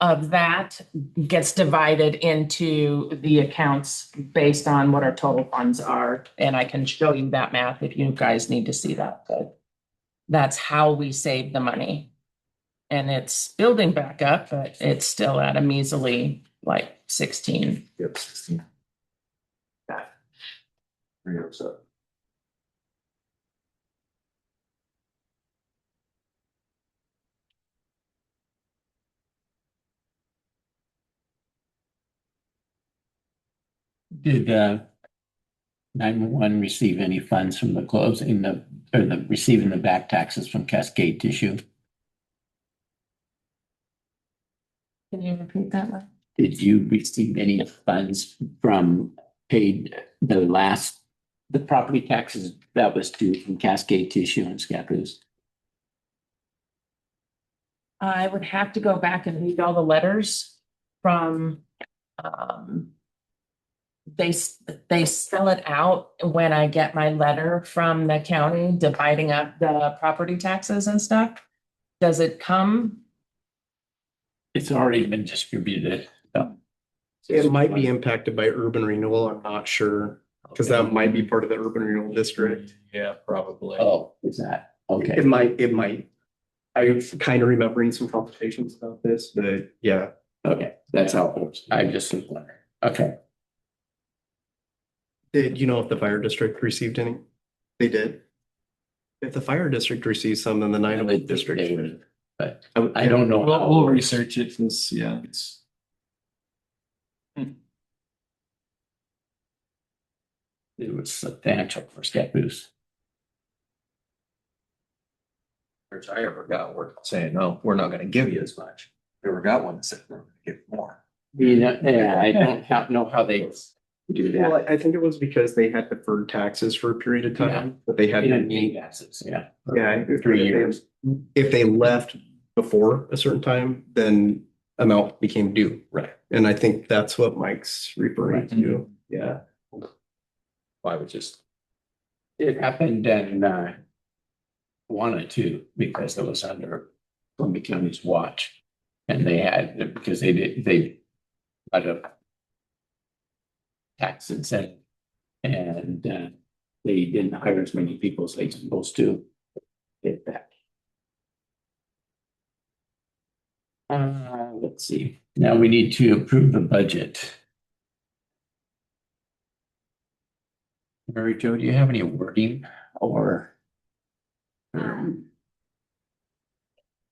of that gets divided into the accounts based on what our total funds are. And I can show you that math if you guys need to see that. But That's how we save the money. And it's building back up, but it's still at a measly like 16. Yep. 16. Yeah. 307. Did 911 receive any funds from the closing or the receiving the back taxes from Cascade Tissue? Can you repeat that one? Did you receive any funds from the property taxes that was due from Cascade Tissue and Scappoose? I would have to go back and read all the letters from, they spell it out when I get my letter from the county dividing up the property taxes and stuff. Does it come? It's already been distributed. It might be impacted by urban renewal. I'm not sure, because that might be part of the urban renewal district. Yeah, probably. Oh, is that? Okay. It might. I'm kind of remembering some conversations about this, but yeah. Okay, that's helpful. I just was wondering. Okay. Did you know if the fire district received any? They did. If the fire district receives some, then the 908 district should. But I don't know. We'll research it because, yeah, it's. It was substantial for Scappoose. Which I ever got, we're saying, no, we're not gonna give you as much. Never got one that said we're gonna give more. Yeah, I don't know how they do Well, that. I think it was because they had deferred taxes for a period of Yeah. time, but they had. They didn't need taxes, yeah. Yeah. 3 years. If they left before a certain time, then amount became due. Right. And I think that's what Mike's referring to. Yeah. I would just, It happened in 1 or 2 because it was under Columbia County's watch. And they had, because they got a tax incentive. And they didn't hire as many people as they supposed to get that. Let's see. Now we need to approve the budget. Mary Jo, do you have any wording or?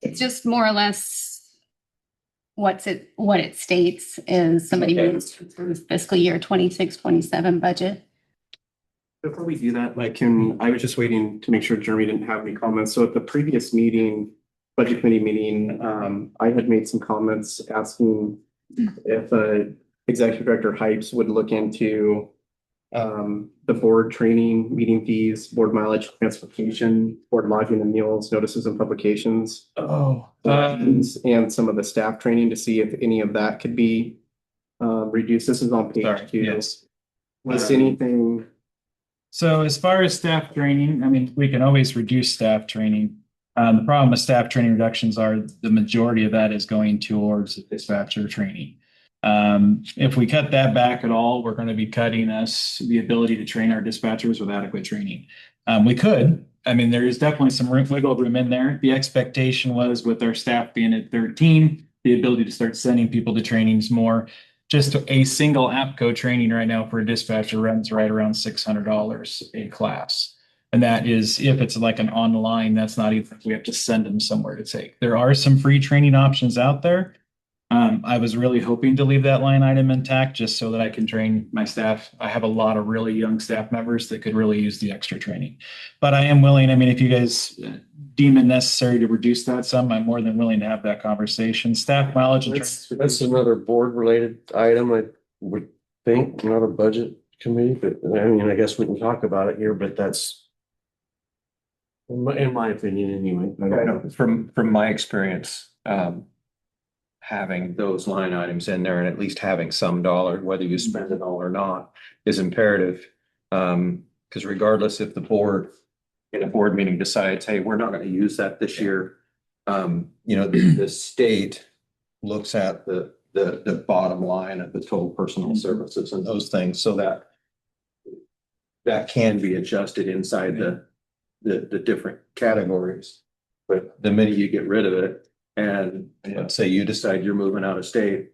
It's just more or less what it states is somebody Okay. moves through fiscal year 26-27 budget. Before we do that, I was just waiting to make sure Jeremy didn't have any comments. So at the previous meeting, budget committee meeting, I had made some comments asking if Executive Director Hypes would look into the board training, meeting fees, board mileage, transportation, board lodging and meals, notices and publications. Oh. And some of the staff training to see if any of that could be reduced. This is on page Sorry, 2. yes. Was anything? So as far as staff training, I mean, we can always reduce staff training. The problem with staff training reductions are the majority of that is going towards dispatcher training. If we cut that back at all, we're going to be cutting us the ability to train our dispatchers with adequate training. We could, I mean, there is definitely some wiggle room in there. The expectation was with our staff being at 13, the ability to start sending people to trainings more. Just a single APCO training right now for a dispatcher runs right around $600 a class. And that is, if it's like an online, that's not even, we have to send them somewhere to take. There are some free training options out there. I was really hoping to leave that line item intact just so that I can train my staff. I have a lot of really young staff members that could really use the extra training. But I am willing, I mean, if you guys deem it necessary to reduce that some, I'm more than willing to have that conversation. Staff mileage and That's another board related item, I would think, not a budget committee, but I mean, I guess we can talk about it here, but that's in my opinion anyway. I know from my experience, having those line items in there and at least having some dollar, whether you spend it all or not, is imperative. Because regardless if the board in a board meeting decides, hey, we're not going to use that this year, the state looks at the bottom line of the total personal services and those things, so that can be adjusted inside the different categories. But the minute you get rid of it, and let's say you decide you're moving out of state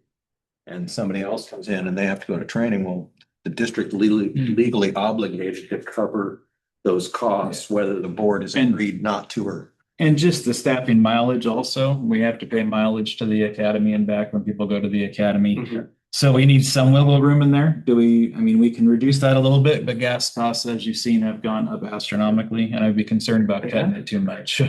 and somebody else comes in and they have to go to training, well, the district legally obligated to cover those costs, whether the board has agreed not to or. And just the staffing mileage also, we have to pay mileage to the academy and back when people go to the academy. Mhm. So we need some wiggle room in there. We can reduce that a little bit, but gas costs, as you've seen, have gone up astronomically, and I'd be concerned about cutting it too much.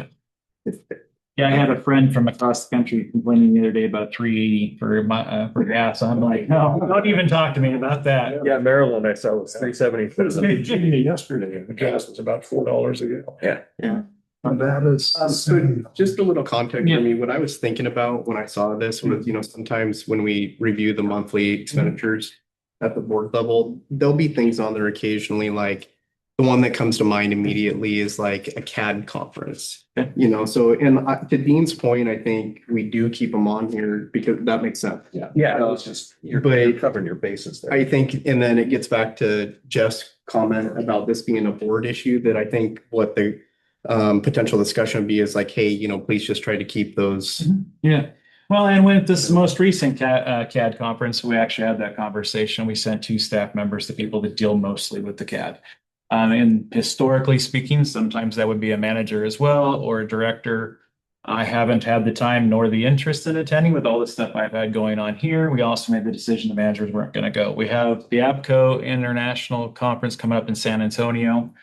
Yeah, I had a friend from across the country complaining the other day about $3.80 for gas. I'm like, no, don't even talk to me about that. Yeah, Maryland, I saw was $3.70. It was in Virginia yesterday, and the gas was about $4 a gallon. Yeah. And that is. So just a little context for me, what I was thinking about when I saw this was, sometimes when we review the monthly expenditures at the board level, there'll be things on there occasionally, like the one that comes to mind immediately is like a CAD conference. So, and to Dean's point, I think we do keep them on here because that makes sense. Yeah, it's just, you're covering your bases there. I think, and then it gets back to Jeff's comment about this being a board issue, that I think what the potential discussion would be is like, hey, please just try to keep those. Yeah. Well, and with this most recent CAD conference, we actually had that conversation. We sent 2 staff members, the people that deal mostly with the CAD. And historically speaking, sometimes that would be a manager as well or a director. I haven't had the time nor the interest in attending with all the stuff I've had going on here. We also made the decision the managers weren't going to go. We have the APCO International Conference coming up in San Antonio.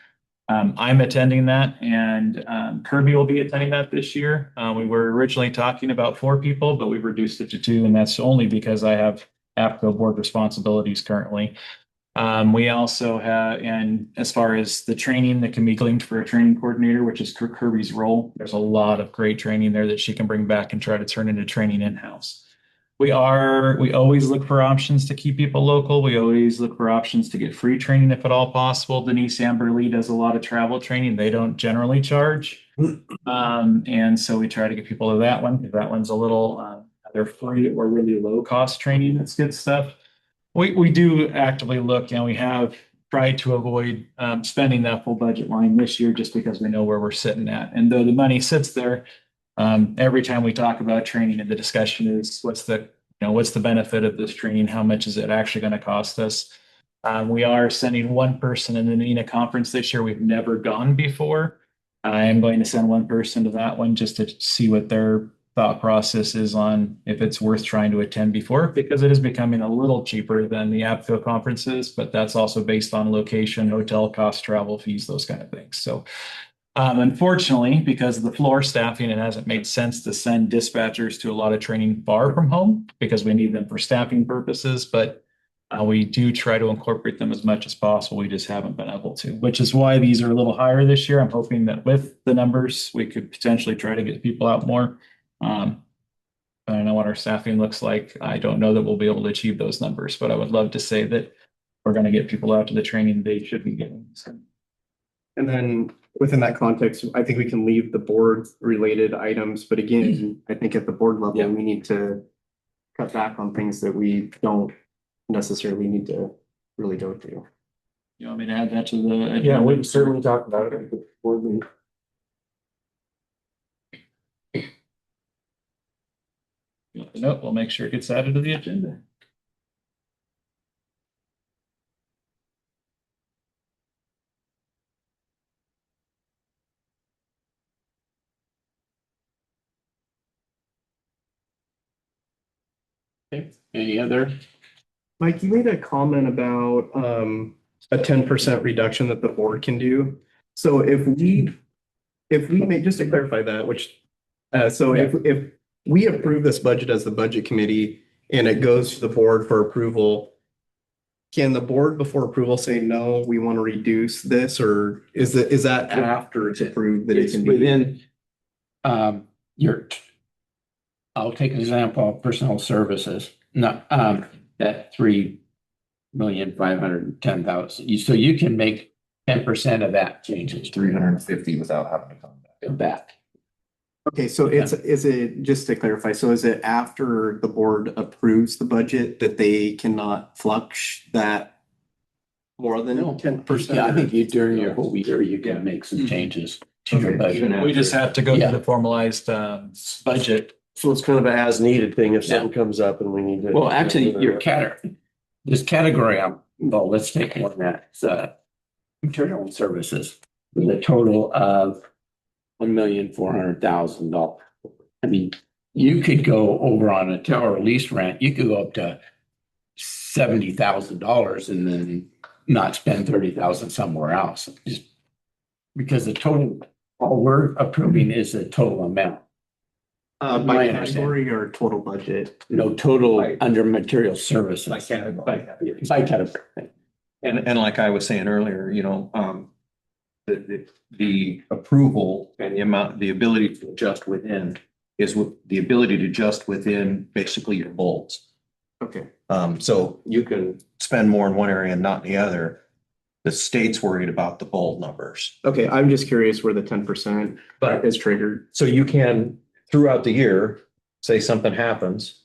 I'm attending that, and Kirby will be attending that this year. We were originally talking about 4 people, but we've reduced it to 2, and that's only because I have APCO board responsibilities currently. We also have, and as far as the training that can be gleaned for a training coordinator, which is Kirby's role, there's a lot of great training there that she can bring back and try to turn into training in-house. We always look for options to keep people local. We always look for options to get free training if at all possible. Denise Amberly does a lot of travel training. They don't generally charge. And so we try to get people to that one because that one's a little either free or really low cost training. That's good stuff. We do actively look, and we have tried to avoid spending that full budget line this year just because we know where we're sitting at. And though the money sits there, every time we talk about training, and the discussion is what's the benefit of this training? How much is it actually going to cost us? We are sending 1 person in the NENA conference this year. We've never gone before. I am going to send 1 person to that one just to see what their thought process is on if it's worth trying to attend before, because it is becoming a little cheaper than the APFO conferences, but that's also based on location, hotel costs, travel fees, those kind of things. So unfortunately, because of the floor staffing, it hasn't made sense to send dispatchers to a lot of training far from home because we need them for staffing purposes, but we do try to incorporate them as much as possible. We just haven't been able to, which is why these are a little higher this year. I'm hoping that with the numbers, we could potentially try to get people out more. I don't know what our staffing looks like. I don't know that we'll be able to achieve those numbers, but I would love to say that we're going to get people out to the training they should be getting. So. And then within that context, I think we can leave the board related items, but again, I think at the board level, we need to cut back on things that we don't necessarily need to really go through. You want me to add that to the? Yeah, we can certainly talk about it at the board meeting. Nope, we'll make sure it gets added to the agenda. Okay, any other? Mike, you made a comment about a 10% reduction that the board can do. So if we make, just to clarify that, which if we approve this budget as the budget committee and it goes to the board for approval, can the board before approval say, no, we want to reduce this, or is that after it's approved that it It's can be? within I'll take an example of personnel services, not that 3,510,000. So you can make 10% of that changes. 350 without having to come back. Okay, so is it, just to clarify, so is it after the board approves the budget that they cannot flux that more than 10%? Yeah, I think you, during your whole year, you can make some changes to your budget. We just have to go Yeah. through the formalized budget. So it's kind of an as needed thing if Yeah. something comes up and we need to. Well, actually, your this category, well, let's take one that's, material and services with a total of $1,400,000. I mean, you could go over on a tower lease rent, you could go up to $70,000 and then not spend 30,000 somewhere else. Just because the total, all we're approving is the total amount. By My understanding. category or total budget? No, total Right. under material services. By category. By category. And like I was saying earlier, the approval and the amount, the ability to adjust within is the ability to adjust within basically your bolts. Okay. So you can spend more in one area and not in the other. The state's worried about the bold numbers. Okay, I'm just curious where the 10% is triggered. So you can, throughout the year, say something happens,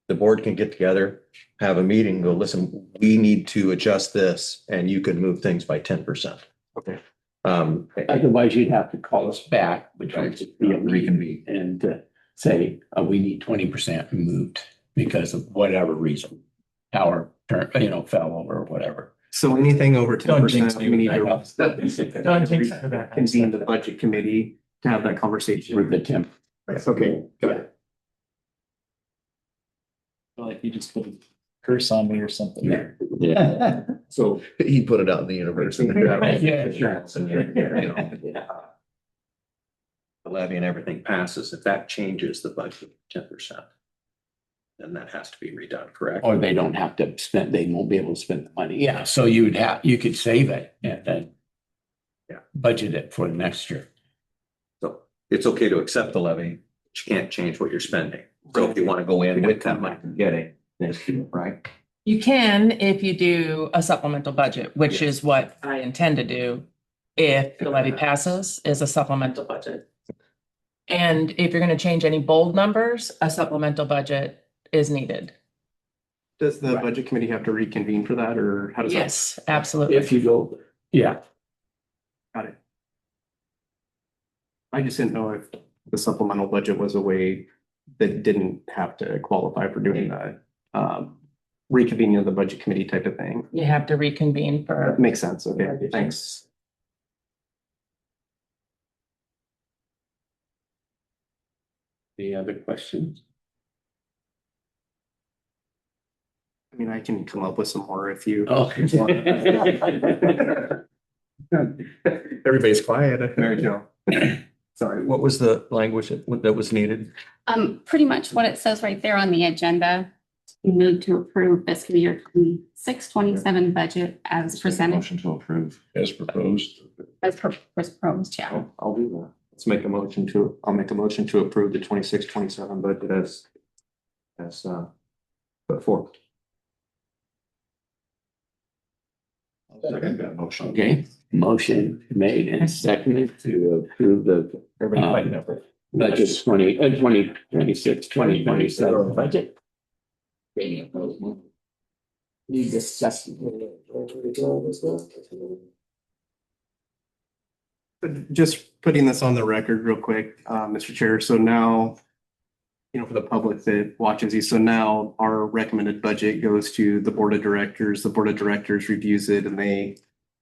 the board can get together, have a meeting, go, listen, we need to adjust this, and you can move things by 10%. Okay. Otherwise, you'd have to call us back, which would just be a Reconvene. and say, we need 20% removed because of whatever reason. Tower, fell over or whatever. So anything over Don't jinx 10%, me we need with to Don't jinx me with that. convene the budget committee to have that conversation. With the temp. Okay, got it. Like you just put a curse on me or something. Yeah. So he put it out in the universe. Yeah, sure. The levy and everything passes, if that changes the budget 10%, then that has to be redone, correct? Or they don't have to spend, they won't be able to spend the money. Yeah, so you could save it and then budget it for the next year. So it's okay to accept the levy, but you can't change what you're spending. So if you want to go in with that money and get it next year, right? You can if you do a supplemental budget, which is what I intend to do if the levy passes, is a supplemental budget. And if you're going to change any bold numbers, a supplemental budget is needed. Does the budget committee have to reconvene for that, or how does that? Yes, absolutely. If you go, yeah. Got it. I just didn't know if the supplemental budget was a way that didn't have to qualify for doing the reconvening of the budget committee type of thing. You have to reconvene for. That makes sense. Okay, thanks. Any other questions? I mean, I can come up with some more if you. Oh. Everybody's quiet. Mary Jo. Sorry, what was the language that was needed? Pretty much what it says right there on the agenda. We move to approve fiscal year 26-27 budget as presented, Motion to approve. As proposed. as proposed, yeah. I'll do that. I'll make a motion to approve the 26-27 budget as put forth. Second that motion. Okay, motion made and seconded to approve the Everybody fighting over it. budget 2026-2027 budget. You discuss. But just putting this on the record real quick, Mr. Chair, so now, for the public that watches these, so now our recommended budget goes to the board of directors. The board of directors reviews it and they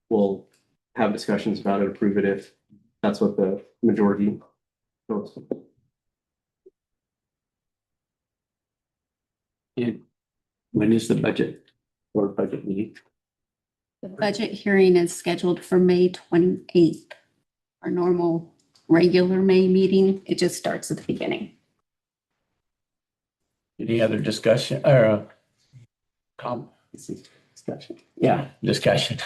will have discussions about it, approve it if that's what the majority votes. When is the budget or budget meeting? The budget hearing is scheduled for May 28th. Our normal regular May meeting, it just starts at the beginning. Any other discussion or discussion? Yeah, discussion.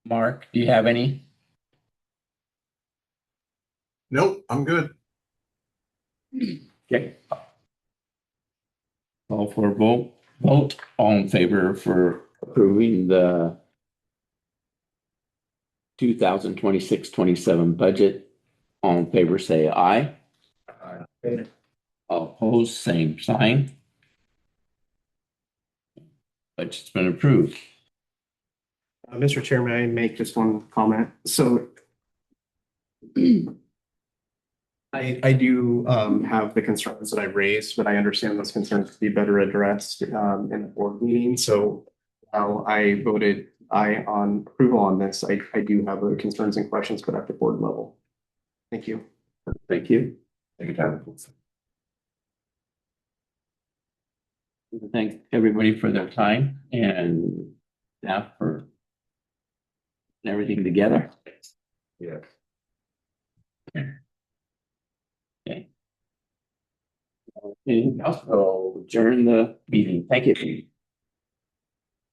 Mark, do you have any? Nope, I'm good. Okay. Call for a vote, all in favor for approving the 2026-27 budget. All in favor, say aye. All opposed, same sign. Budget's been approved. Mr. Chair, may I make just one comment? So I do have the concerns that I raised, but I understand those concerns to be better addressed in the board meeting. So while I voted aye on approval on this, I do have concerns and questions, but at the board level. Thank you. Thank you. Take your time. Thank everybody for their time and staff for everything together. Yeah. Okay. Anything else? So adjourn the meeting. Thank you.